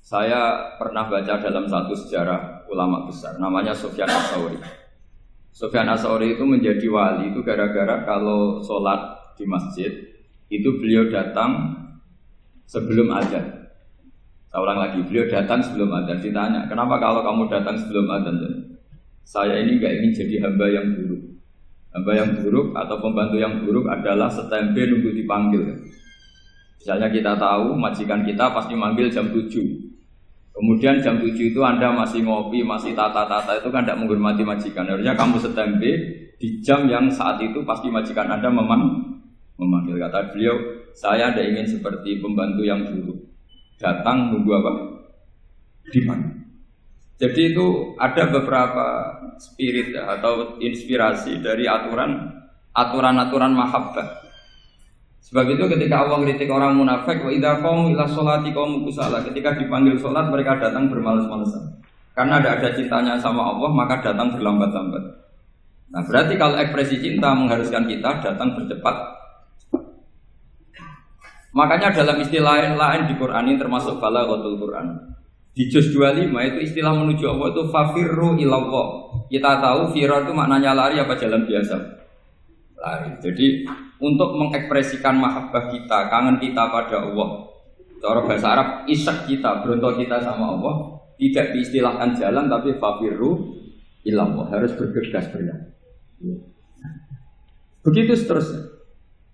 Saya pernah baca dalam satu sejarah ulama besar, namanya Sufyan Ats-Tsauri. Sufyan Ats-Tsauri itu menjadi wali itu gara-gara kalau sholat di masjid itu beliau datang sebelum adzan. Saya ulang lagi, beliau datang sebelum adzan. Ditanya, kenapa kalau kamu datang sebelum adzan? Saya ini nggak ingin jadi hamba yang buruk. Hamba yang buruk atau pembantu yang buruk adalah setempe nunggu dipanggil. Misalnya kita tahu majikan kita pasti manggil jam 7. Kemudian jam 7 itu Anda masih ngopi, masih tata-tata, itu kan tidak menghormati majikan. Harusnya kamu setempe di jam yang saat itu pasti majikan Anda memanggil. Kata beliau, saya tidak ingin seperti pembantu yang buruk. Datang nunggu apa? Dipanggil. Jadi itu ada beberapa spirit atau inspirasi dari aturan-aturan mahabbah. Sebab itu ketika Allah kritik orang munafik, wa idza qamu ila sholati qamu kusala, ketika dipanggil sholat mereka datang bermalas-malasan. Karena ada cintanya sama Allah, maka datang berlambat-lambat. Nah, berarti kalau ekspresi cinta mengharuskan kita datang bercepat. Makanya dalam istilah lain di Quran ini termasuk balaghatul Quran. Di juz 25 itu istilah menuju Allah itu fafirru ilallah. Kita tahu firar itu maknanya lari apa jalan biasa. Lari. Jadi untuk mengekspresikan mahabbah kita, kangen kita pada Allah, cara bahasa Arab isyak kita, berontok kita sama Allah, tidak diistilahkan jalan tapi fafirru ilallah, harus bergegas berlari. Begitu seterusnya.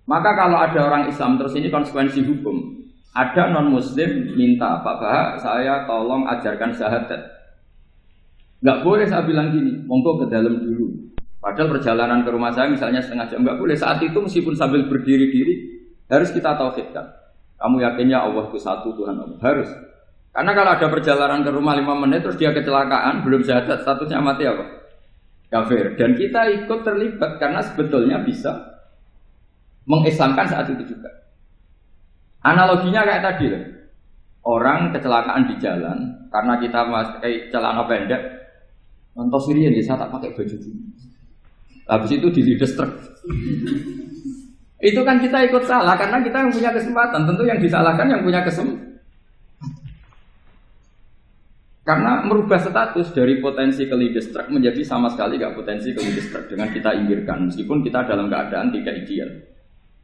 Maka kalau ada orang Islam terus ini konsekuensi hukum. Ada non Muslim minta, Pak Bahak, saya tolong ajarkan syahadat. Nggak boleh saya bilang gini, monggo ke dalam dulu. Padahal perjalanan ke rumah saya misalnya setengah jam, nggak boleh. Saat itu meskipun sambil berdiri-diri harus kita tauhidkan. Kamu yakinnya Allah itu satu, Tuhan Allah, harus. Karena kalau ada perjalanan ke rumah 5 menit terus dia kecelakaan, belum syahadat, statusnya mati apa? Kafir. Dan kita ikut terlibat karena sebetulnya bisa mengislamkan saat itu juga. Analoginya kayak tadi loh. Orang kecelakaan di jalan karena kita pakai celana pendek, nonton sendiri ya, saya tak pakai baju dulu. Habis itu dilides truk. Itu kan kita ikut salah karena kita yang punya kesempatan. Tentu yang disalahkan yang punya kesempatan. Karena merubah status dari potensi kelides truk menjadi sama sekali gak potensi kelides truk dengan kita inggirkan. Meskipun kita dalam keadaan tidak ideal.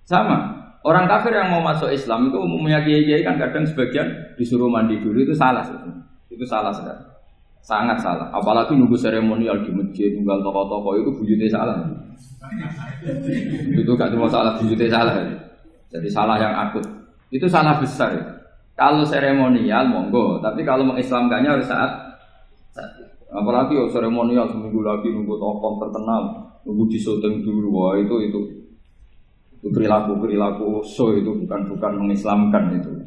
Sama. Orang kafir yang mau masuk Islam itu umumnya kiai-kiai kan kadang sebagian disuruh mandi dulu, itu salah. Itu salah sekali. Sangat salah, apalagi nunggu seremonial di masjid, tunggal toko-toko itu bujutnya salah. Itu gak cuma salah, bujutnya salah. Jadi salah yang akut. Itu salah besar. Kalau seremonial monggo, tapi kalau mengislamkannya harus saat. Apalagi seremonial seminggu lagi nunggu tokoh terkenal, nunggu disyuting dulu, wah itu perilaku so itu bukan mengislamkan itu.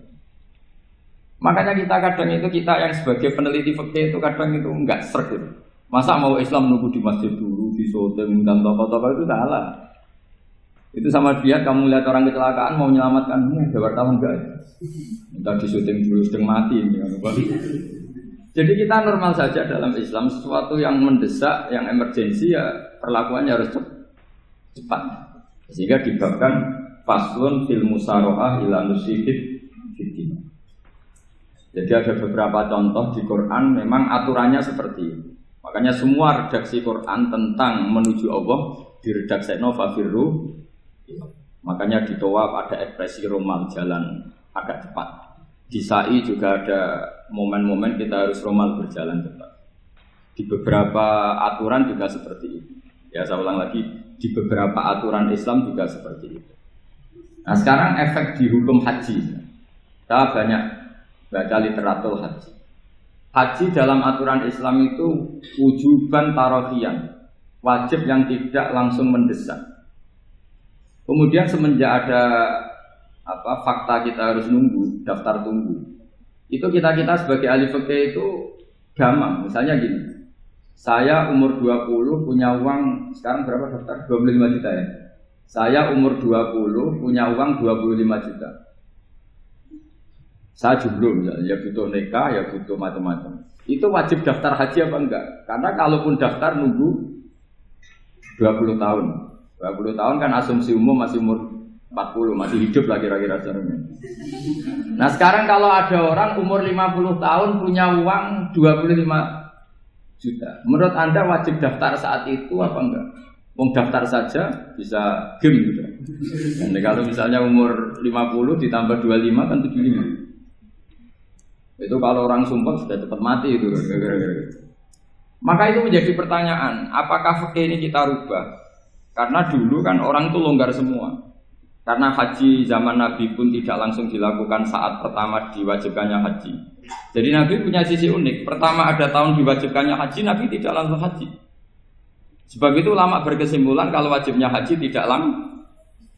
Makanya kita yang sebagai peneliti fikih itu kadang itu enggak sreg gitu. Masa mau Islam nunggu di masjid dulu, di syuting dan tokoh-tokoh itu salah. Itu sama dia kamu lihat orang kecelakaan mau menyelamatkan, ada wartawan enggak? Minta di syuting dulu sedang mati ya. Jadi kita normal saja dalam Islam, sesuatu yang mendesak, yang emergensi ya perlakuannya harus cepat. Sehingga dibabkan faslun fil musarahah ila nusifid fitin. Jadi ada beberapa contoh di Quran memang aturannya seperti itu. Makanya semua redaksi Quran tentang menuju Allah diredaksikan fafirru. Makanya di Tawaf ada ekspresi romal jalan agak cepat. Di Sa'i juga ada momen-momen kita harus romal berjalan cepat. Di beberapa aturan juga seperti itu. Ya saya ulang lagi, di beberapa aturan Islam juga seperti itu. Nah sekarang efek di hukum haji. Kita banyak baca literatur haji. Haji dalam aturan Islam itu wujuban tarofian, wajib yang tidak langsung mendesak. Kemudian semenjak ada fakta kita harus nunggu, daftar tunggu. Itu kita sebagai ahli fikih itu gampang. Misalnya gini, saya umur 20 punya uang, sekarang berapa daftar? 25 juta ya. Saya umur 20 punya uang 25 juta. Saya jomblo misalnya, ya butuh nikah, ya butuh macam-macam. Itu wajib daftar haji apa enggak? Karena kalaupun daftar nunggu 20 tahun. 20 tahun kan asumsi umum masih umur 40 masih hidup lah kira-kira sebenarnya. Nah sekarang kalau ada orang umur 50 tahun punya uang 25 juta, menurut Anda wajib daftar saat itu apa enggak? Wong daftar saja bisa game gitu. Dan kalau misalnya umur 50 ditambah 25 kan 75. Itu kalau orang sumpah sudah cepat mati itu. Maka itu menjadi pertanyaan, apakah fikih ini kita rubah? Karena dulu kan orang itu longgar semua. Karena haji zaman Nabi pun tidak langsung dilakukan saat pertama diwajibkannya haji. Jadi Nabi punya sisi unik. Pertama ada tahun diwajibkannya haji, Nabi tidak langsung haji. Sebab itu ulama berkesimpulan kalau wajibnya haji tidak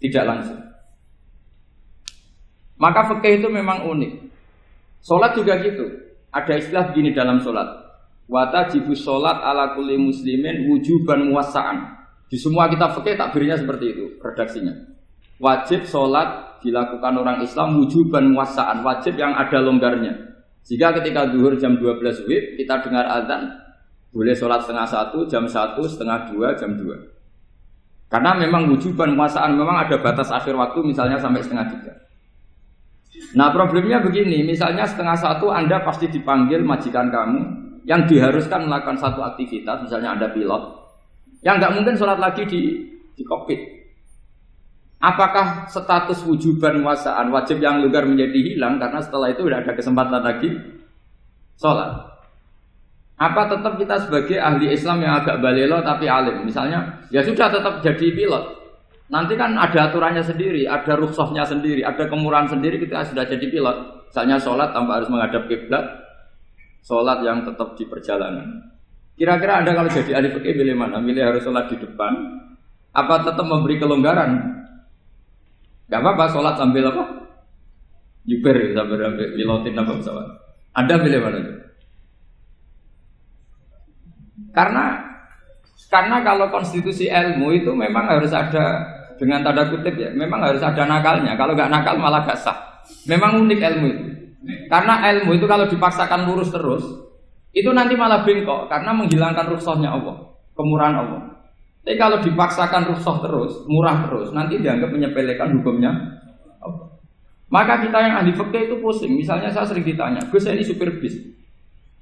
langsung. Maka fikih itu memang unik. Sholat juga gitu. Ada istilah begini dalam sholat. Wa tajibu sholat ala kulli muslimin wujuban muwassa'an. Di semua kitab fikih takbirnya seperti itu redaksinya. Wajib sholat dilakukan orang Islam wujuban muwassa'an, wajib yang ada longgarnya. Jika ketika zuhur jam 12 WIB kita dengar azan, boleh sholat setengah 1, jam 1, setengah 2, jam 2. Karena memang wujuban muwassa'an, memang ada batas akhir waktu misalnya sampai setengah 3. Nah problemnya begini, misalnya setengah 1 Anda pasti dipanggil majikan kamu yang diharuskan melakukan satu aktivitas, misalnya Anda pilot, yang nggak mungkin sholat lagi di kokpit. Apakah status wujuban muwassa'an wajib yang longgar menjadi hilang karena setelah itu tidak ada kesempatan lagi sholat? Apa tetap kita sebagai ahli Islam yang agak balelo tapi alim, misalnya ya sudah tetap jadi pilot. Nanti kan ada aturannya sendiri, ada rukhsahnya sendiri, ada kemurahan sendiri kita sudah jadi pilot. Misalnya sholat tanpa harus menghadap kiblat, sholat yang tetap di perjalanan. Kira-kira Anda kalau jadi ahli fikih pilih mana? Pilih harus sholat di depan, apa tetap memberi kelonggaran? Gak apa-apa sholat sambil apa? Yuber sambil pilotin apa pesawat. Anda pilih mana? Karena kalau konstitusi ilmu itu memang harus ada dengan tanda kutip ya, memang harus ada nakalnya. Kalau nggak nakal malah gak sah. Memang unik ilmu itu. Karena ilmu itu kalau dipaksakan lurus terus, itu nanti malah bengkok karena menghilangkan rukhsahnya Allah, kemurahan Allah. Tapi kalau dipaksakan rukhsah terus, murah terus, nanti dianggap menyepelekan hukumnya Allah. Maka kita yang ahli fikih itu pusing. Misalnya saya sering ditanya, Gus saya ini supir bis,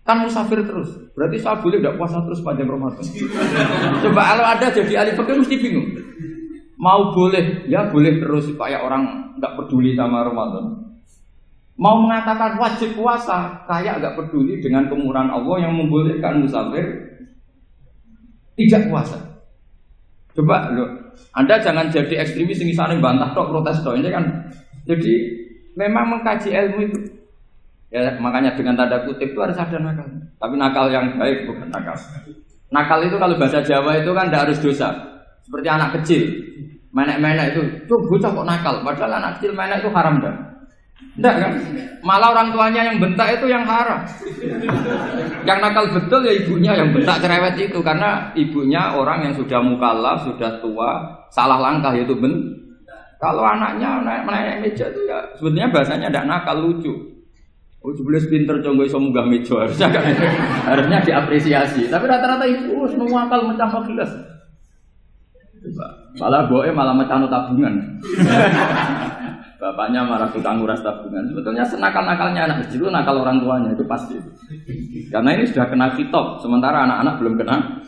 kan musafir terus, berarti saya boleh tidak puasa terus panjang Ramadan? Coba kalau ada jadi ahli fikih mesti bingung. Mau boleh, ya boleh terus supaya orang nggak peduli sama Ramadan. Mau mengatakan wajib puasa, kayak nggak peduli dengan kemurahan Allah yang membolehkan musafir tidak puasa. Coba loh, Anda jangan jadi ekstremis yang misalnya bantah tok, protes tok. Ini kan, jadi memang mengkaji ilmu itu. Ya makanya dengan tanda kutip itu harus ada nakal. Tapi nakal yang baik bukan nakal. Nakal itu kalau bahasa Jawa itu kan tidak harus dosa. Seperti anak kecil, menek-menek itu, tuh bocah kok nakal. Padahal anak kecil menek itu haram dah. Tidak kan? Malah orang tuanya yang bentak itu yang haram. Yang nakal betul ya ibunya yang bentak cerewet itu, karena ibunya orang yang sudah mukallaf, sudah tua, salah langkah yaitu Kalau anaknya naik meja itu ya sebetulnya bahasanya tidak nakal, lucu. Oh jelas pinter conggo iso munggah meja, harusnya diapresiasi. Tapi rata-rata ibu semua akal mecah gelas. Malah boe malah mecah tabungan. Bapaknya marah tukang nguras tabungan. Sebetulnya senakal-nakalnya anak kecil itu nakal orang tuanya, itu pasti. Karena ini sudah kena khitab, sementara anak-anak belum kena.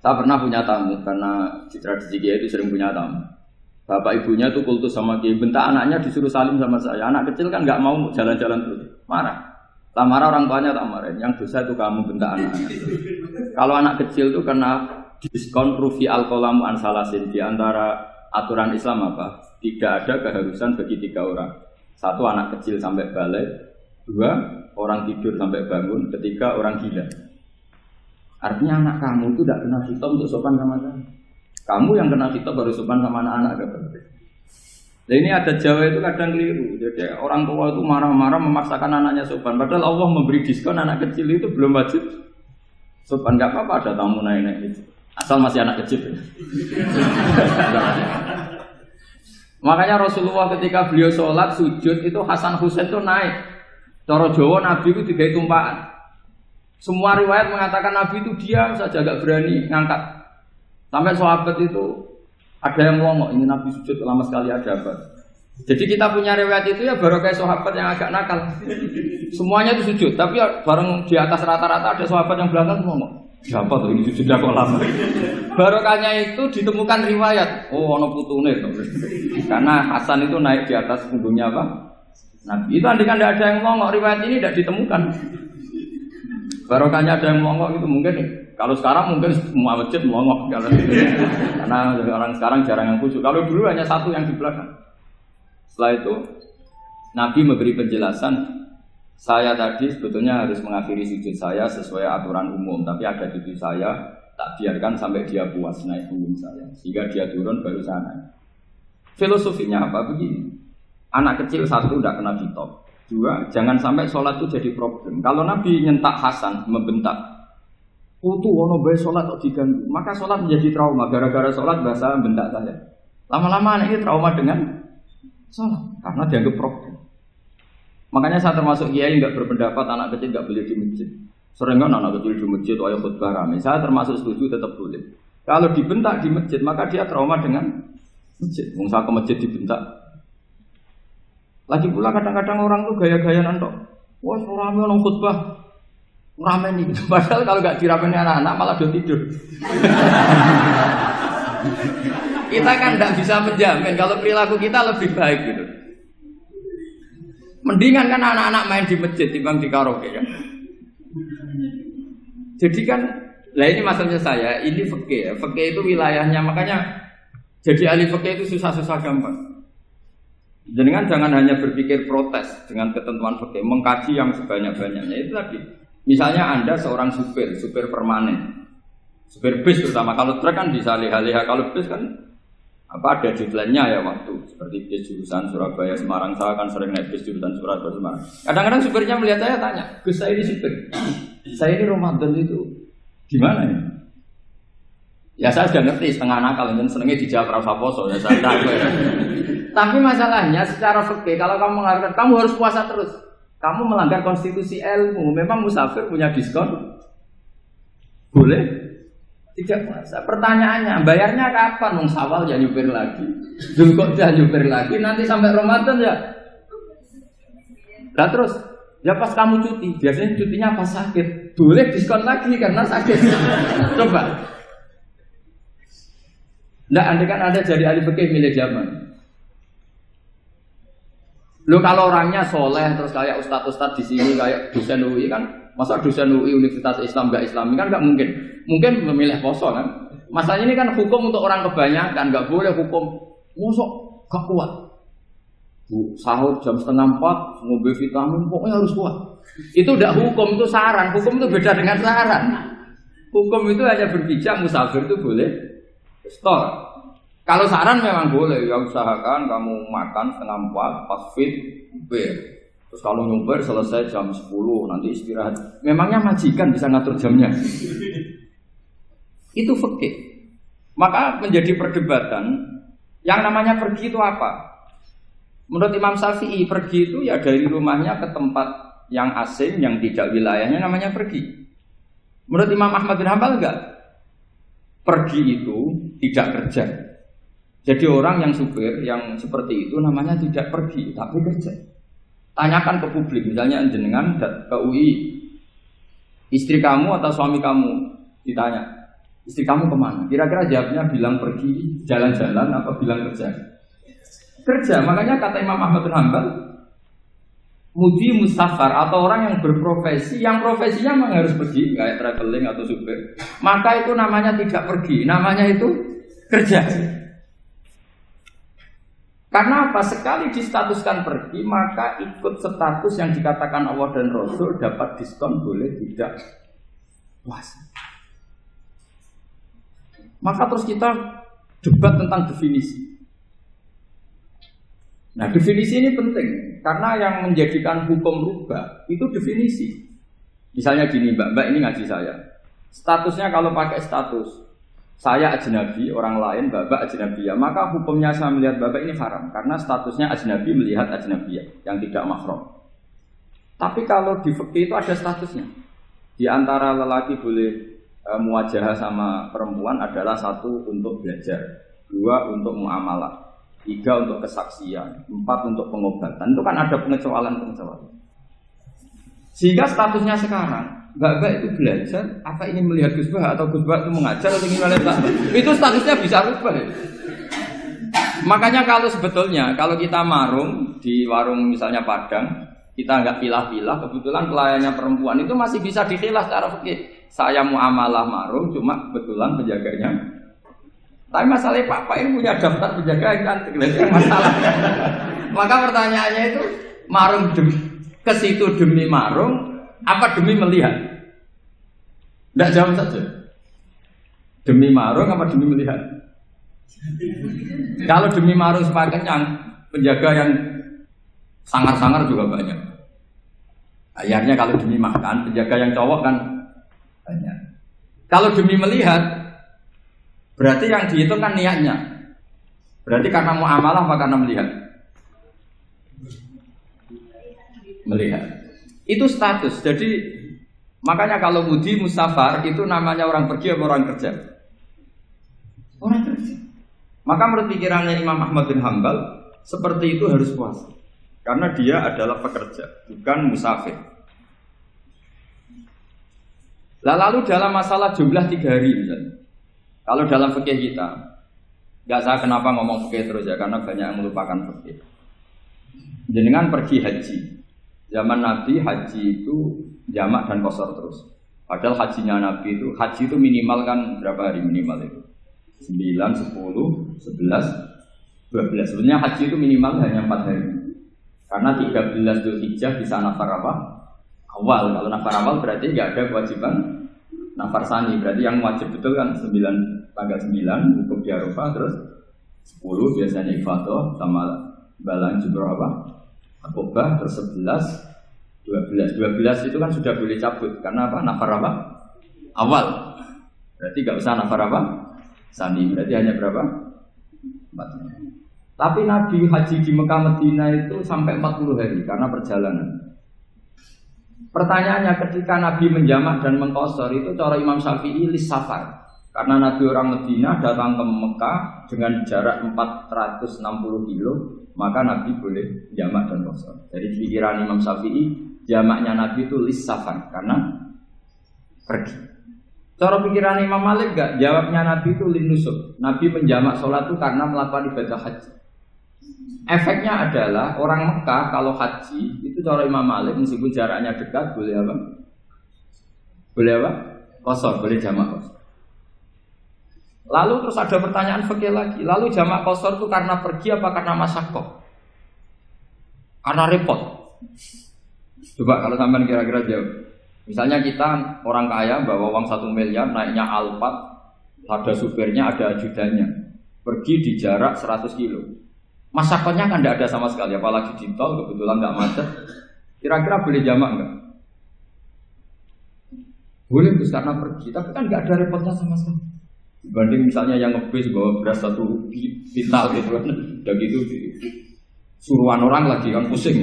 Saya pernah punya tamu, karena di tradisi Kiai itu sering punya tamu. Bapak ibunya itu kultus sama Kiai, bentak anaknya disuruh salim sama saya. Anak kecil kan nggak mau jalan-jalan terus, marah. Tak marah orang tuanya tak marahin. Yang dosa itu kamu bentak anak-anak. Kalau anak kecil itu kena diskon rufi al-qalamu an salasin. Di antara aturan Islam apa? Tidak ada keharusan bagi 3 orang. 1 anak kecil sampai balik, 2 orang tidur sampai bangun, 3 orang gila. Artinya anak kamu itu tidak kena khitab untuk sopan sama kamu. Kamu yang kena khitab baru sopan sama anak-anak. Nah ini ada Jawa itu kadang keliru. Jadi orang tua itu marah-marah memaksakan anaknya sopan. Padahal Allah memberi diskon anak kecil itu belum wajib sopan. Gak apa-apa ada tamu naik-naik itu. Asal masih anak kecil. Makanya Rasulullah ketika beliau sholat sujud itu Hasan Husain itu naik. Cara Jawa Nabi itu 3 tumpahan. Semua riwayat mengatakan Nabi itu diam saja, gak berani ngangkat. Sampai sahabat itu Ada yang ngomong ini Nabi sujud lama sekali ada apa? Jadi kita punya riwayat itu ya baru kayak sahabat yang agak nakal. Semuanya itu sujud, tapi ya bareng di atas rata-rata ada sahabat yang belakang ngomong. Siapa tuh ini sujud kok lama? Barokahnya itu ditemukan riwayat. Oh, ono putune itu. Karena Hasan itu naik di atas punggungnya apa? Nabi. Itu andikan tidak ada yang ngomong, riwayat ini tidak ditemukan. Barokahnya ada yang ngomong itu mungkin. Kalau sekarang mungkin semua masjid melongok karena orang sekarang jarang yang khusyuk. Kalau dulu hanya satu yang di belakang. Setelah itu Nabi memberi penjelasan, saya tadi sebetulnya harus mengakhiri sujud saya sesuai aturan umum, tapi ada cucu saya tak biarkan sampai dia puas naik punggung saya, sehingga dia turun baru saya naik. Filosofinya apa? Begini, anak kecil satu tidak kena ditop, dua jangan sampai sholat itu jadi problem. Kalau Nabi nyentak Hasan membentak. Tuh ono bae sholat kok diganggu. Maka sholat menjadi trauma. Gara-gara sholat bahasa bentak saya. Lama-lama anak ini trauma dengan sholat karena dianggap problem. Makanya saya termasuk kiai nggak berpendapat anak kecil nggak boleh di masjid. Sering kan anak kecil di masjid ayat khutbah rame. Saya termasuk setuju tetap boleh. Kalau dibentak di masjid maka dia trauma dengan masjid. Mungkin ke masjid dibentak. Lagi pula kadang-kadang orang tuh gaya-gayaan tok. Wah, rame orang khutbah. Ramen nih, padahal kalau nggak diramein anak-anak malah udah tidur. Kita kan nggak bisa menjamin kalau perilaku kita lebih baik gitu. Mendingan kan anak-anak main di masjid dibanding di karaoke kan. Jadi kan, lah ini maksudnya saya, ini fikih ya. Fikih itu wilayahnya, makanya jadi ahli fikih itu susah-susah gampang. Jadi kan jangan hanya berpikir protes dengan ketentuan fikih, mengkaji yang sebanyak-banyaknya itu tadi. Misalnya Anda seorang supir permanen, supir bis terutama, kalau truk kan bisa liha-liha, kalau bis kan apa ada deadline-nya ya waktu, seperti bis jurusan Surabaya Semarang, saya kan sering naik bis jurusan Surabaya Semarang. Kadang-kadang supirnya melihat saya tanya, Gus saya ini supir, saya ini Ramadan itu gimana ya? Ya saya sudah ngerti setengah nakal, dan senengnya dijawab rasa poso, ya saya tahu ya. Tapi masalahnya secara fikih kalau kamu mengharapkan kamu harus puasa terus. Kamu melanggar konstitusi ilmu. Memang musafir punya diskon? Boleh? Tidak puasa. Pertanyaannya, bayarnya kapan? Nung Sawal ya nyupir lagi, Dzulqa'dah nyupir lagi, nanti sampai Ramadan ya. Nah terus, ya pas kamu cuti, biasanya cutinya pas sakit, boleh diskon lagi karena sakit. Coba. Nggak, andai kan Anda jadi ahli fikih milik zaman. Lo kalau orangnya soleh terus kayak ustadz-ustadz di sini kayak dosen UI kan, masa dosen UI Universitas Islam nggak Islami kan nggak mungkin. Mungkin memilih poso kan. Masalahnya ini kan hukum untuk orang kebanyakan, nggak boleh hukum musuh gak kuat. Sahur jam 3:30 ngombe vitamin pokoknya harus kuat. Itu udah hukum, itu saran. Hukum itu beda dengan saran. Hukum itu hanya berpijak musafir itu boleh store. Kalau saran memang boleh, ya usahakan kamu makan 3:30 pas fit, bir. Terus kalau nyumpir selesai jam 10, nanti istirahat. Memangnya majikan bisa ngatur jamnya? Itu fikih. Maka menjadi perdebatan, yang namanya pergi itu apa? Menurut Imam Syafi'i, pergi itu ya dari rumahnya ke tempat yang asing, yang tidak wilayahnya namanya pergi. Menurut Imam Ahmad bin Hanbal enggak? Pergi itu tidak kerja. Jadi orang yang supir yang seperti itu namanya tidak pergi, tapi kerja. Tanyakan ke publik, misalnya jenengan ke UI, istri kamu atau suami kamu ditanya, istri kamu kemana? Kira-kira jawabnya bilang pergi jalan-jalan apa bilang kerja? Kerja. Makanya kata Imam Ahmad bin Hanbal, mudi musafar atau orang yang berprofesi, yang profesinya memang harus pergi, kayak traveling atau supir, maka itu namanya tidak pergi, namanya itu kerja. Karena apa? Sekali distatuskan pergi, maka ikut status yang dikatakan Allah dan Rasul dapat diskon, boleh tidak puasa. Maka terus kita debat tentang definisi. Nah, definisi ini penting karena yang menjadikan hukum rubah itu definisi. Misalnya gini, Mbak ini ngaji saya. Statusnya kalau pakai status saya ajnabi, orang lain Bapak ajnabiyah, maka hukumnya saya melihat Bapak ini haram karena statusnya ajnabi melihat ajnabiyah yang tidak mahram. Tapi kalau di fikih itu ada statusnya. Di antara lelaki boleh muwajahah sama perempuan adalah satu untuk belajar. 2 untuk muamalah, 3 untuk kesaksian, 4 untuk pengobatan. Itu kan ada pengecualian. Sehingga statusnya sekarang, Mbak itu belajar, apa ini melihat Gus Bah atau Gus Bah itu mengajar atau gimana? Itu statusnya bisa rubah. Ya. Makanya kalau sebetulnya kalau kita marung di warung misalnya Padang, kita nggak pilah-pilah, kebetulan pelayannya perempuan itu masih bisa dikhilaf secara fikih. Saya muamalah marung, cuma kebetulan penjaganya. Tapi masalahnya Pak ini punya daftar penjaga yang cantik, yang masalah. Maka pertanyaannya itu marung ke situ demi marung, apa demi melihat? Tidak jawab saja. Demi marung apa demi melihat? Kalau demi marung supaya kenyang, penjaga yang sangar-sangar juga banyak. Akhirnya kalau demi makan, penjaga yang cowok kan banyak. Kalau demi melihat, berarti yang dihitung kan niatnya. Berarti karena muamalah apa karena melihat? Melihat. Itu status. Jadi makanya kalau mudi musafar itu namanya orang pergi atau orang kerja? Orang kerja. Maka menurut pikirannya Imam Ahmad bin Hanbal seperti itu harus puasa. Karena dia adalah pekerja, bukan musafir. Lalu dalam masalah jumlah 3 hari misalnya. Kalau dalam fikih kita, nggak saya kenapa ngomong fikih terus ya, karena banyak yang melupakan fikih. Jenengan pergi haji, zaman Nabi haji itu jamak dan qashar terus. Padahal hajinya Nabi itu, haji itu minimal kan berapa hari minimal itu? 9, 10, 11, 12. Sebenarnya haji itu minimal hanya 4 hari. Karena 13 Dzulhijjah bisa nafar apa? Awal. Kalau nafar awal berarti nggak ada kewajiban nafar sani. Berarti yang wajib betul kan 9, tanggal 9 hukum di Arafah, terus 10 biasanya ifadah sama balang jumroh apa? Akobah, terus 11, 12 itu kan sudah boleh cabut karena apa? Nafar apa? Awal. Berarti nggak usah nafar apa? Sani. Berarti hanya berapa? 4. Tapi Nabi haji di Mekah Medina itu sampai 40 hari karena perjalanan. Pertanyaannya ketika Nabi menjamak dan mengqashar itu cara Imam Syafi'i lis safar. Karena Nabi orang Medina datang ke Mekah dengan jarak 460 kilo, maka Nabi boleh jamak dan qashar. Jadi pikiran Imam Syafi'i jamaknya Nabi itu lis safar karena pergi. Cara pikiran Imam Malik enggak, jawabnya Nabi itu lin nusuk. Nabi menjamak sholat itu karena melakukan ibadah haji. Efeknya adalah orang Mekah kalau haji itu cara Imam Malik meskipun jaraknya dekat boleh apa? Boleh apa? Qashar, boleh jamak qashar. Lalu terus ada pertanyaan fikih lagi. Lalu jamak qashar itu karena pergi apa karena masyaqqah? Karena repot. Coba kalau sampean kira-kira jawab. Misalnya kita orang kaya bawa uang 1 miliar naiknya Alphard, ada supirnya, ada ajudannya. Pergi di jarak 100 kilo. Masyaqqahnya kan tidak ada sama sekali, apalagi di tol kebetulan nggak macet. Kira-kira boleh jamak nggak? Boleh Gus karena pergi, tapi kan nggak ada repotnya sama sekali. Dibanding misalnya yang ngebis bawa beras 1 pintal gitu kan, udah gitu suruhan orang lagi kan pusing.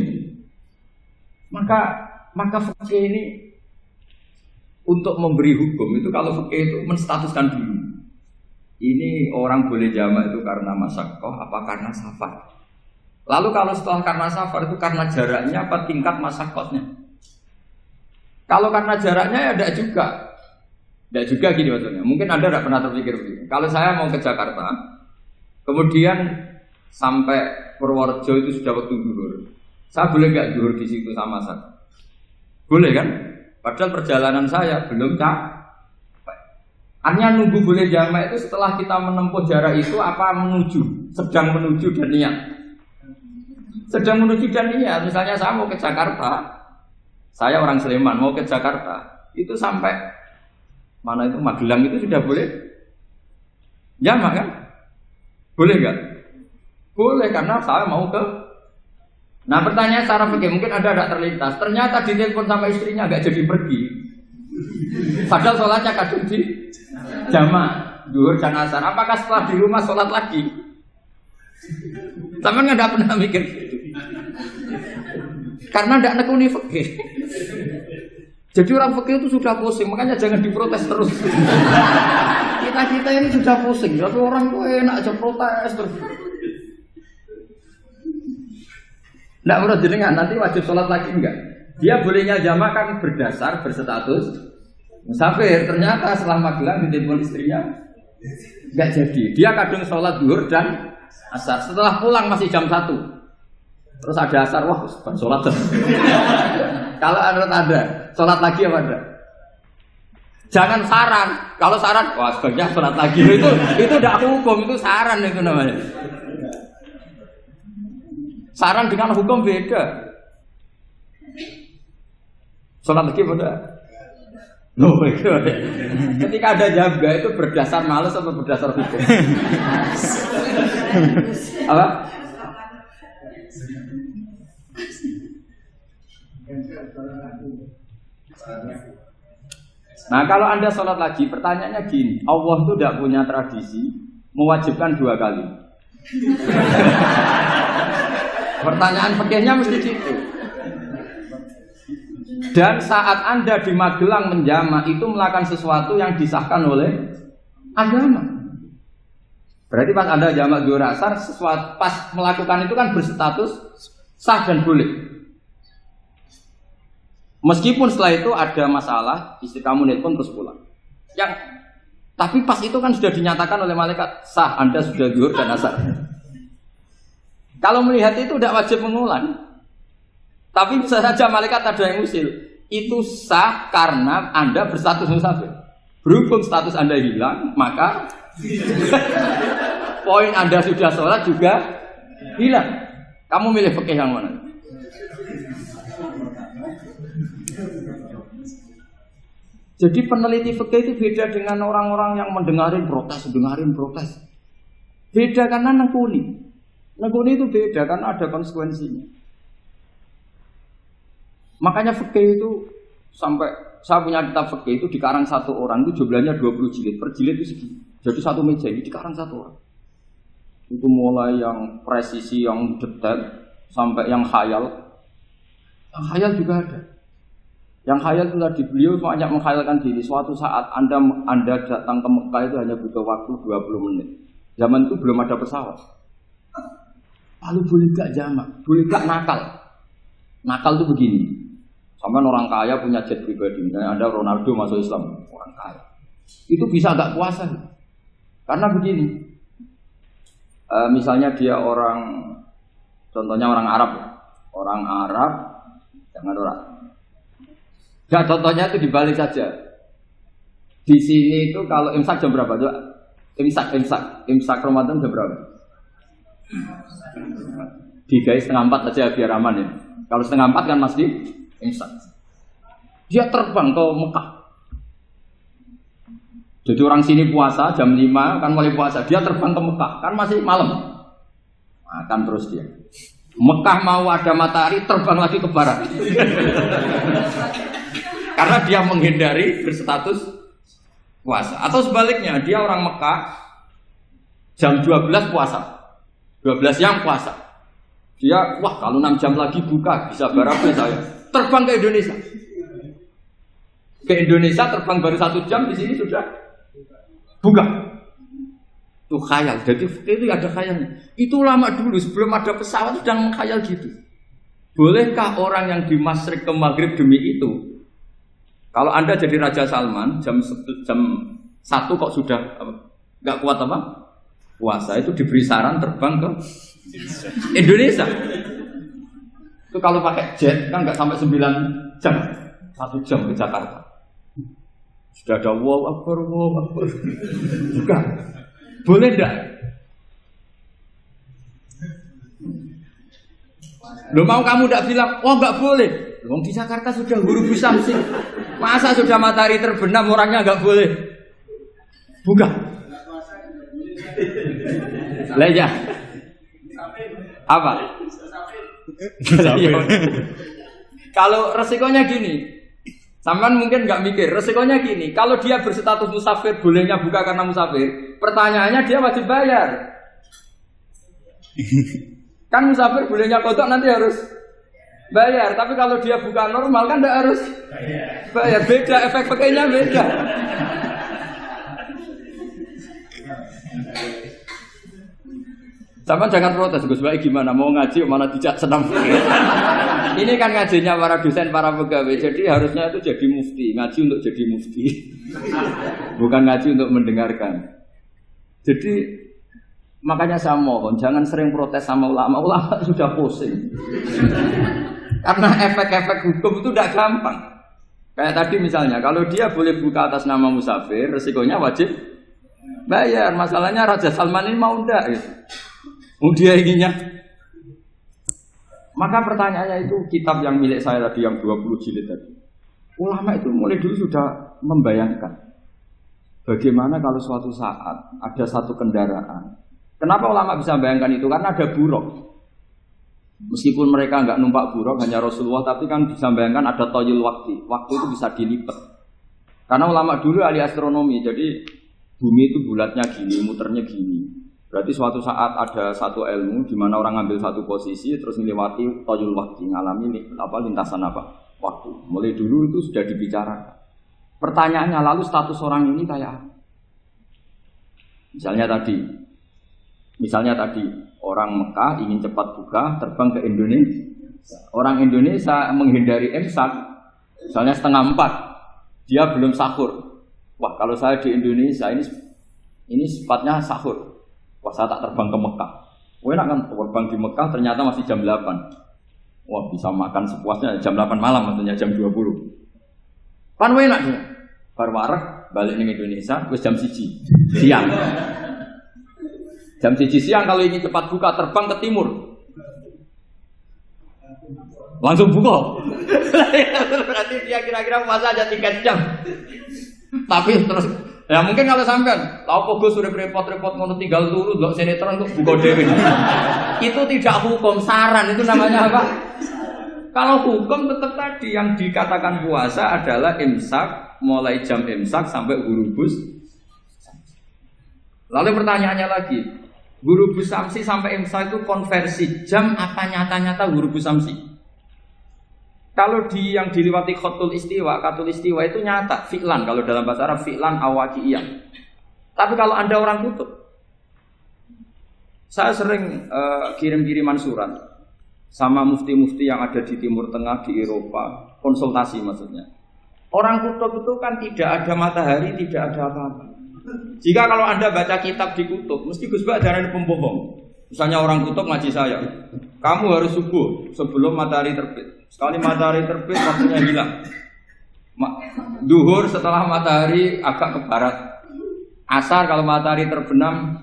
Maka fikih ini untuk memberi hukum itu kalau fikih itu menstatuskan dulu. Ini orang boleh jamak itu karena masyaqqah apa karena safar. Lalu kalau setelah karena safar itu karena jaraknya apa tingkat masyaqqahnya. Kalau karena jaraknya ya tidak juga. Tidak juga gini maksudnya. Mungkin Anda tidak pernah terpikir begini. Kalau saya mau ke Jakarta, kemudian sampai Purworejo itu sudah waktu zuhur. Saya boleh nggak zuhur di situ sama saya? Boleh kan? Padahal perjalanan saya belum capek. Hanya nunggu boleh jamak itu setelah kita menempuh jarak itu apa menuju, sedang menuju dan niat. Sedang menuju dan niat. Misalnya saya mau ke Jakarta, saya orang Sleman mau ke Jakarta, itu sampai mana itu Magelang itu sudah boleh jamak kan? Boleh nggak? Boleh karena saya mau ke. Nah pertanyaan secara fikih mungkin ada terlintas. Ternyata di telepon sama istrinya nggak jadi pergi. Padahal sholatnya kadung di jamak, zuhur dan asar. Apakah setelah di rumah sholat lagi? Sama nggak pernah mikir gitu. Karena tidak nekuni fikih. Jadi orang fikih itu sudah pusing, makanya jangan diprotes terus. kita ini sudah pusing, tapi orang tuh enak aja protes terus. Nggak menurut jenengan nanti wajib sholat lagi enggak? Dia bolehnya jamak kan berdasar berstatus musafir. Ternyata setelah Magelang ditelepon istrinya enggak jadi. Dia kadung sholat zuhur dan asar. Setelah pulang masih jam 1. Terus ada asar, wah sholat. Kalau ada sholat lagi apa enggak? Jangan saran. Kalau saran, wah sebaiknya sholat lagi. Itu udah hukum, itu saran itu namanya. Saran dengan hukum beda. Sholat lagi pada. Loh, ketika ada jaga itu berdasar malas atau berdasar hukum? Apa? Nah kalau Anda sholat lagi, pertanyaannya gini, Allah itu tidak punya tradisi mewajibkan 2 kali. Pertanyaan fikihnya mesti gitu. Dan saat Anda di Magelang menjamak itu melakukan sesuatu yang disahkan oleh agama. Berarti pas Anda jamak zuhur asar, sesuatu pas melakukan itu kan berstatus sah dan boleh. Meskipun setelah itu ada masalah, istri kamu nelpon terus pulang. Tapi pas itu kan sudah dinyatakan oleh malaikat sah, Anda sudah zuhur dan asar. Kalau melihat itu tidak wajib mengulang. Tapi bisa saja malaikat ada yang usil. Itu sah karena Anda berstatus musafir. Berhubung status Anda hilang, maka poin Anda sudah sholat juga hilang. Kamu milih fikih yang mana? Jadi peneliti fikih itu beda dengan orang-orang yang mendengarin protes. Beda karena nengkuni. Nengkuni itu beda karena ada konsekuensinya. Makanya fikih itu sampai saya punya kitab fikih itu dikarang satu orang itu jumlahnya 20 jilid. Per jilid itu segini. Jadi satu meja ini dikarang satu orang. Itu mulai yang presisi, yang detail sampai yang khayal. Yang khayal juga ada. Yang khayal itu tadi beliau banyak menghayalkan diri. Suatu saat Anda datang ke Mekah itu hanya butuh waktu 20 menit. Zaman itu belum ada pesawat. Lalu boleh gak jamak? Boleh gak nakal? Nakal itu begini. Sampai orang kaya punya jet pribadi. Misalnya Anda Ronaldo masuk Islam, orang kaya. Itu bisa gak puasa? Karena begini. Misalnya dia orang, contohnya orang Arab. Orang Arab, jangan orang. Ya contohnya itu dibalik saja. Di sini itu kalau imsak jam berapa? Imsak Ramadan jam berapa? 3:30 aja biar aman ya. Kalau 3:30 kan masih imsak. Dia terbang ke Mekah. Jadi orang sini puasa jam 5 kan mulai puasa. Dia terbang ke Mekah kan masih malam. Makan terus dia. Mekah mau ada matahari terbang lagi ke barat. Karena dia menghindari berstatus puasa. Atau sebaliknya, dia orang Mekah jam 12 puasa. 12 siang puasa. Dia, wah kalau 6 jam lagi buka, bisa berapa saya. Terbang ke Indonesia. Ke Indonesia terbang baru 1 jam, di sini sudah buka. Itu khayal. Jadi itu ada khayalnya. Itu lama dulu, sebelum ada pesawat sedang mengkhayal gitu. Bolehkah orang yang di Masyrik ke Maghrib demi itu? Kalau Anda jadi Raja Salman jam 1 kok sudah nggak kuat apa? Puasa itu diberi saran terbang ke Indonesia. Itu kalau pakai jet kan nggak sampai 9 jam, 1 jam ke Jakarta. Sudah ada wow akbar. Bukan. Boleh enggak? Loh mau kamu enggak bilang, wah enggak boleh. Wong di Jakarta sudah huru samsing. Masa sudah matahari terbenam orangnya enggak boleh? Bukan. Lah ya. Apa? Kalau resikonya gini, sampean mungkin nggak mikir. Resikonya gini, kalau dia berstatus musafir, bolehnya buka karena musafir. Pertanyaannya dia wajib bayar. Kan musafir bolehnya kodok nanti harus bayar. Tapi kalau dia buka normal kan tidak harus bayar. Beda efek pakainya beda. Sama jangan protes, Gus Baik gimana mau ngaji malah dijak senam. Ini kan ngajinya para dosen, para pegawai. Jadi harusnya itu jadi mufti, ngaji untuk jadi mufti. Bukan ngaji untuk mendengarkan. Jadi makanya saya mohon jangan sering protes sama ulama. Ulama sudah pusing. Karena efek-efek hukum itu tidak gampang. Kayak tadi misalnya, kalau dia boleh buka atas nama musafir, resikonya wajib bayar. Masalahnya Raja Salman ini mau enggak gitu. Dia inginnya. Maka pertanyaannya itu kitab yang milik saya tadi yang 20 jilid tadi. Ulama itu mulai dulu sudah membayangkan bagaimana kalau suatu saat ada satu kendaraan. Kenapa ulama bisa membayangkan itu? Karena ada buruk. Meskipun mereka enggak numpak buruk hanya Rasulullah, tapi kan bisa membayangkan ada toyul waktu. Waktu itu bisa dilipat. Karena ulama dulu ahli astronomi, jadi bumi itu bulatnya gini, muternya gini. Berarti suatu saat ada satu ilmu di mana orang ambil satu posisi terus melewati toyul waktu, ngalami lintasan waktu. Mulai dulu itu sudah dibicarakan. Pertanyaannya lalu status orang ini kayak apa? Misalnya tadi orang Mekah ingin cepat buka terbang ke Indonesia. Orang Indonesia menghindari imsak, misalnya 3:30, dia belum sahur. Wah kalau saya di Indonesia ini sifatnya sahur. Wah saya tak terbang ke Mekah. Wah enak kan terbang di Mekah ternyata masih jam 8. Wah bisa makan sepuasnya jam 8 malam maksudnya jam 20. Kan enak dia. Bar wareg balik ning Indonesia wis jam 1 siang. Jam 1 siang kalau ingin cepat buka terbang ke timur. Langsung buka. Berarti dia kira-kira puasa aja 3 jam. Tapi terus ya mungkin kalau sampean, lah kok Gus sudah repot-repot ngono tinggal turu ndelok sinetron kok buka dhewe. Itu tidak hukum, saran itu namanya apa? Kalau hukum tetap tadi yang dikatakan puasa adalah imsak mulai jam imsak sampai ghurubus. Lalu pertanyaannya lagi, ghurubus samsi sampai imsak itu konversi jam apa nyata-nyata ghurubus samsi? Kalau yang dilewati khatul istiwa itu nyata, fi'lan. Kalau dalam bahasa Arab fi'lan awaqiyah. Tapi kalau Anda orang kutub, saya sering kirim-kiriman surat sama mufti-mufti yang ada di Timur Tengah, di Eropa, konsultasi maksudnya. Orang kutub itu kan tidak ada matahari, tidak ada apa-apa. Jika kalau Anda baca kitab di kutub, mesti Gus Bak jangan pembohong. Misalnya orang kutub ngaji saya, kamu harus subuh sebelum matahari terbit. Sekali matahari terbit, waktunya hilang. Duhur setelah matahari agak ke barat. Asar kalau matahari terbenam,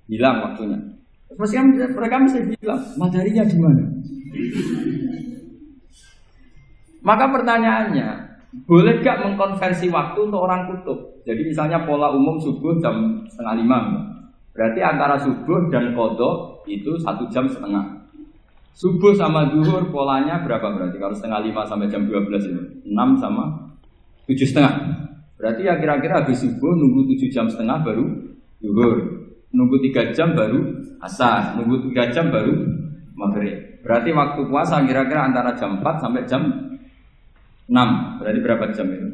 hilang waktunya. Mereka mesti bilang, mataharinya di mana? Maka pertanyaannya, boleh gak mengkonversi waktu untuk orang kutub? Jadi misalnya pola umum subuh jam 4:30. Berarti antara subuh dan qadha itu 1,5 jam. Subuh sama zuhur polanya berapa berarti? Kalau 4:30 sampai jam 12 itu 6 sama 7,5. Berarti ya kira-kira habis subuh nunggu 7,5 jam baru zuhur, nunggu 3 jam baru asar, nunggu 3 jam baru maghrib. Berarti waktu puasa kira-kira antara jam 4 sampai jam 6. Berarti berapa jam itu?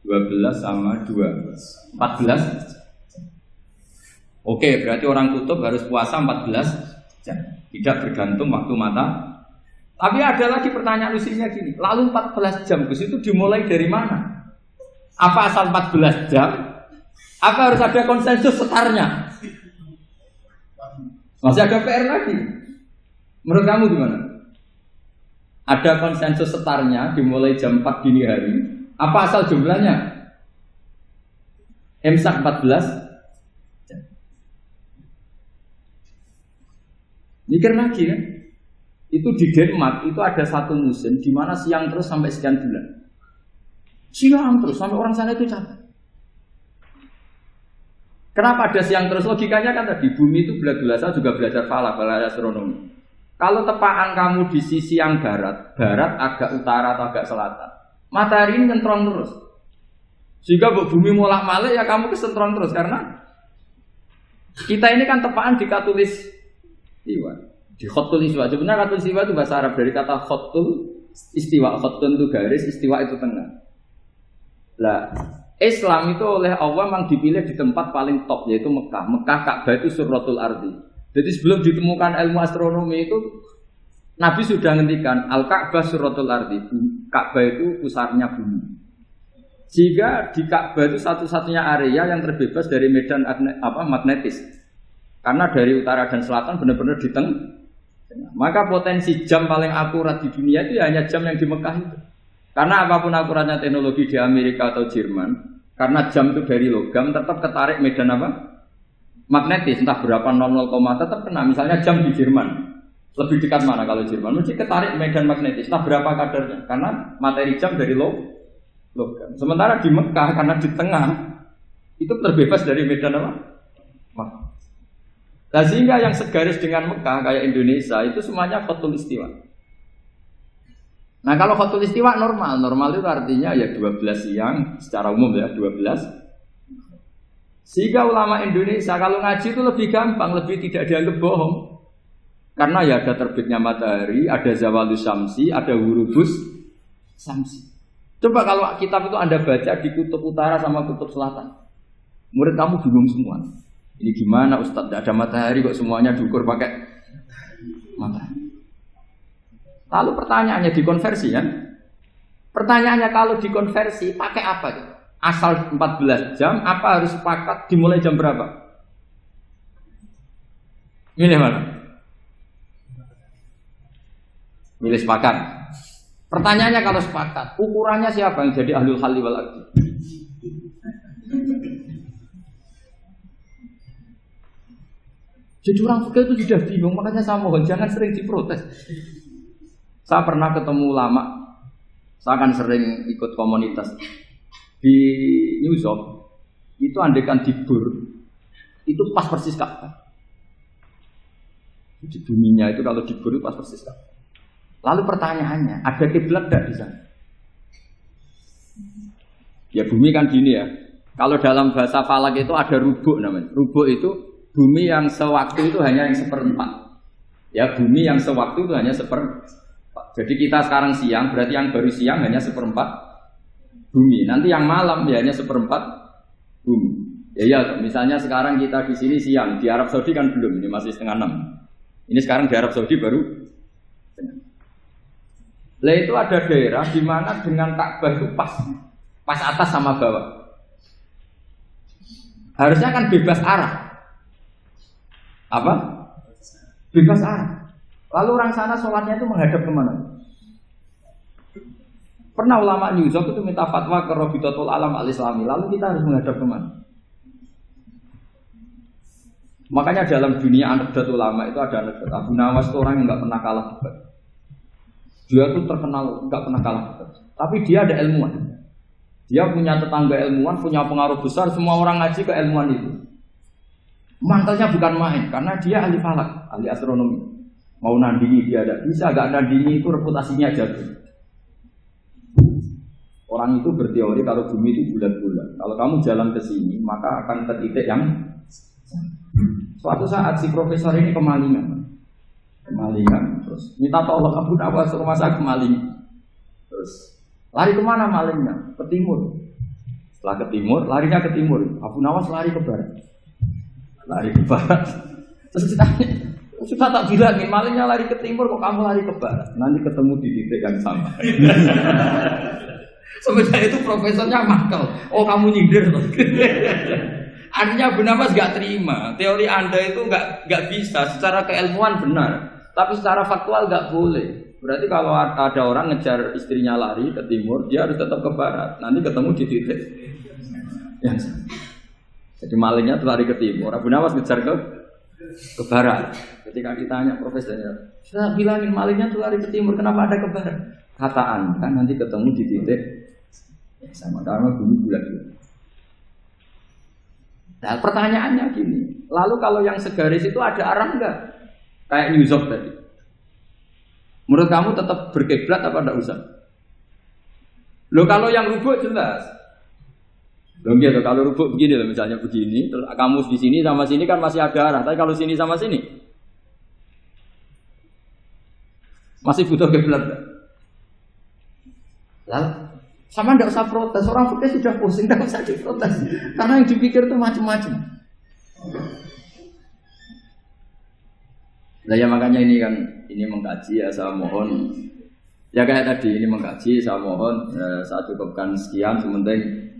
12 sama 2 14. Oke, berarti orang kutub harus puasa 14 jam. Tidak bergantung waktu mata. Tapi ada lagi pertanyaan lucunya gini. Lalu 14 jam Gus itu dimulai dari mana? Apa asal 14 jam? Apa harus ada konsensus setarnya? Masih ada PR lagi. Menurut kamu gimana? Ada konsensus setarnya dimulai jam 4 dini hari. Apa asal jumlahnya? Imsak 14. Mikir lagi kan? Itu di Denmark itu ada satu musim di mana siang terus sampai sekian bulan. Siang terus sampai orang sana itu capek. Kenapa ada siang terus? Logikanya kan tadi bumi itu bulat-bulat. Saya juga belajar falak, belajar astronomi. Kalau tepaan kamu di sisi yang barat agak utara atau agak selatan, matahari ini nyentrong terus. Jika bumi molak-malik ya kamu kesentrong terus karena kita ini kan tepaan di katulis istiwa. Di khotul istiwa. Sebenarnya khotul istiwa itu bahasa Arab dari kata khotul istiwa. Khotul itu garis, istiwa itu tengah. Lah, Islam itu oleh Allah memang dipilih di tempat paling top yaitu Mekah. Mekah Ka'bah itu surratul ardi. Jadi sebelum ditemukan ilmu astronomi itu Nabi sudah ngendikan Al-Ka'bah suratul ardi. Ka'bah itu pusarnya bumi. Jika di Ka'bah itu satu-satunya area yang terbebas dari medan magnetis. Karena dari utara dan selatan benar-benar di tengah. Maka potensi jam paling akurat di dunia itu hanya jam yang di Mekah itu. Karena apapun akuratnya teknologi di Amerika atau Jerman, karena jam itu dari logam tetap ketarik medan magnetis, entah berapa 00, tetap kena. Misalnya jam di Jerman. Lebih dekat mana kalau Jerman? Mesti ketarik medan magnetis. Nah berapa kadarnya? Karena materi jam dari logam. Sementara di Mekah karena di tengah itu terbebas dari medan magnetis. Nah sehingga yang segaris dengan Mekah kayak Indonesia itu semuanya khotul istiwa. Nah kalau khotul istiwa normal itu artinya ya 12 siang secara umum ya 12. Sehingga ulama Indonesia kalau ngaji itu lebih gampang, lebih tidak dianggap bohong. Karena ya ada terbitnya matahari, ada zawalus syamsi, ada hurufus syamsi. Coba kalau kitab itu Anda baca di kutub utara sama kutub selatan. Murid kamu bingung semua. Ini gimana Ustaz? Tidak ada matahari kok semuanya diukur pakai matahari. Lalu pertanyaannya dikonversi kan? Pertanyaannya kalau dikonversi pakai apa? Asal 14 jam, apa harus sepakat dimulai jam berapa? Milih mana? Milih sepakat. Pertanyaannya kalau sepakat, ukurannya siapa yang jadi ahlul halli wal aqdi? Jadi orang fikih itu sudah bingung, makanya saya mohon jangan sering diprotes. Saya pernah ketemu ulama, saya kan sering ikut komunitas di New York. Itu andekan dibur, itu pas persis Ka'bah. Di buminya itu kalau dibur itu pas persis Ka'bah. Lalu pertanyaannya, ada kiblat tidak di sana? Ya bumi kan gini ya. Kalau dalam bahasa falak itu ada rubuk namanya. Rubuk itu bumi yang sewaktu itu hanya yang seperempat. Ya bumi yang sewaktu itu hanya seperempat. Jadi kita sekarang siang, berarti yang baru siang hanya seperempat bumi. Nanti yang malam ya hanya seperempat bumi. Ya misalnya sekarang kita di sini siang, di Arab Saudi kan belum, ini masih 5:30. Ini sekarang di Arab Saudi baru. Lah itu ada daerah di mana dengan Ka'bah itu pas atas sama bawah. Harusnya kan bebas arah. Apa? Bebas arah. Lalu orang sana sholatnya itu menghadap kemana? Pernah ulama New York itu minta fatwa ke Rabitatul Alam Al-Islami. Lalu kita harus menghadap kemana? Makanya dalam dunia anekdot ulama itu ada anekdot. Abu Nawas itu orang yang nggak pernah kalah debat. Dia tuh terkenal nggak pernah kalah debat. Tapi dia ada ilmuwan. Dia punya tetangga ilmuwan, punya pengaruh besar. Semua orang ngaji ke ilmuwan itu. Mantelnya bukan main, karena dia ahli falak, ahli astronomi. Mau nandingi dia tidak bisa, gak nandingi itu reputasinya jatuh. Orang itu berteori kalau bumi itu bulat-bulat. Kalau kamu jalan ke sini, maka akan ke titik yang suatu saat si profesor ini kemalingan, terus minta tolong Abu Nawas rumah saya kemalingan. Terus lari kemana malingnya? Ke timur. Setelah ke timur, larinya ke timur. Abu Nawas lari ke barat. Terus ditanya, sudah tak bilangin malingnya lari ke timur kok kamu lari ke barat. Nanti ketemu di titik yang sama. Sebenarnya itu profesornya makal. Oh kamu nyindir. Artinya Abu Nawas gak terima. Teori Anda itu gak bisa. Secara keilmuan benar, tapi secara faktual gak boleh. Berarti kalau ada orang ngejar istrinya lari ke timur, dia harus tetap ke barat. Nanti ketemu di titik yang sama. Jadi malingnya tuh lari ke timur, Abu Nawas ngejar ke barat. Ketika ditanya profesornya, saya bilangin malingnya tuh lari ke timur, kenapa ada ke barat? Kata Anda nanti ketemu di titik sama karena bumi bulat. Nah pertanyaannya gini, lalu kalau yang segaris itu ada arah enggak? Kayak New York tadi. Menurut kamu tetap berkiblat apa enggak usah? Loh kalau yang rubuk jelas. Loh gitu, kalau rubuk begini loh misalnya begini, terus kamu di sini sama sini kan masih ada arah, tapi kalau sini sama sini masih butuh kiblat. Lalu sama ndak usah protes, orang fikih sudah pusing, ndak usah diprotes, karena yang dipikir itu macam-macam. Nah ya makanya ini mengkaji ya saya mohon ya kayak tadi ini mengkaji saya mohon saya cukupkan sekian sementing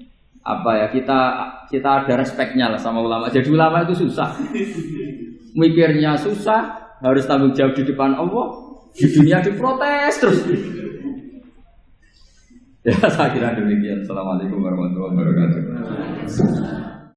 apa ya kita ada respeknya lah sama ulama. Jadi ulama itu susah, mikirnya susah, harus tanggung jawab di depan Allah, di dunia diprotes terus. Ya saya kira demikian. Assalamualaikum warahmatullahi wabarakatuh.